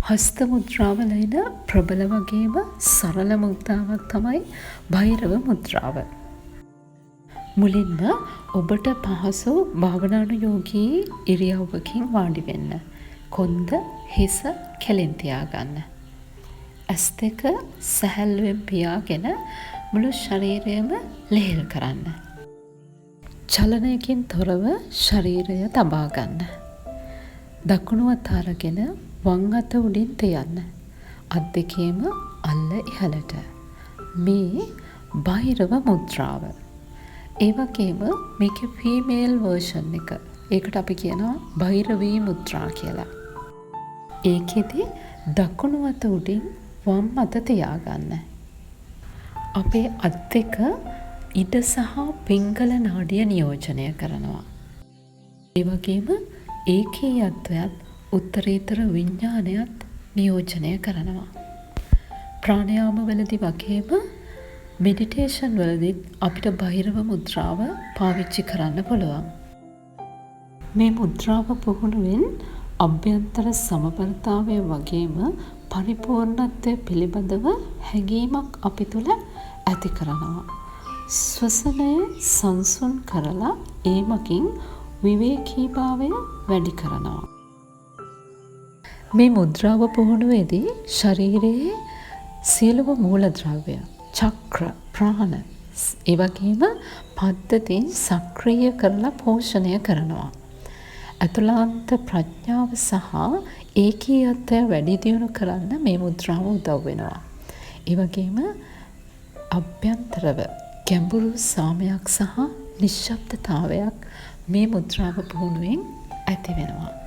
හස්ත මුද්‍රාවල එන ප්‍රබල වගේම සරල මුද්‍රාවක් තමයි භෛරව මුද්‍රාව. මුලින්ම ඔබට පහසු භාවනානුයෝගී ඉරියව්වකින් වාඩි වෙන්න. කොන්ද හිස කෙලින් තියාගන්න. ඇස් දෙක සැහැල්ලුවෙන් පියාගෙන මුළු ශරීරයම ලිහිල් කරන්න. චලනයකින් තොරව ශරීරය තබා ගන්න. දකුණු අත අරගෙන වම් අත උඩින් තියන්න. අත් දෙකේම අල්ල ඉහළට. මේ භෛරව මුද්‍රාව. ඒ වගේම මේකේ ෆීමේල් වර්ෂන් එක. ඒකට අපි කියනවා භෛරවී මුද්‍රා කියලා. ඒකෙදි දකුණු අත උඩින් වම් අත තියාගන්න. අපේ අත් දෙක ඉඩ සහ පිංගල නාඩිය නියෝජනය කරනවා. ඒ වගේම ඒකීයත්වයත් උත්තරීතර විඥානයත් නියෝජනය කරනවා. ප්‍රාණයාම වලදී වගේම මෙඩිටේෂන් වලදී අපිට භෛරව මුද්‍රාව පාවිච්චි කරන්න පුළුවන්. මේ මුද්‍රාව පුහුණුවෙන් අභ්‍යන්තර සමබරතාවය වගේම පරිපූර්ණත්වය පිළිබඳව හැඟීමක් අපි තුළ ඇති කරනවා. ශ්වසනය සංසුන් කරලා ඒමකින් විවේකීභාවය වැඩි කරනවා. මේ මුද්‍රාව පුහුණුවේදී ශරීරයේ සියලුම මූලද්‍රව්‍ය, චක්‍ර, ප්‍රාණ, ඒ වගේම පද්ධතීන් සක්‍රිය කරලා පෝෂණය කරනවා. ඇතුළාන්ත ප්‍රඥාව සහ ඒකීයත්වය වැඩි දියුණු කරන්න මේ මුද්‍රාව උදව් වෙනවා. ඒ වගේම අභ්‍යන්තරව ගැඹුරු සාමයක් සහ නිශ්ශබ්දතාවයක් මේ මුද්‍රාව පුහුණුවෙන් ඇති වෙනවා.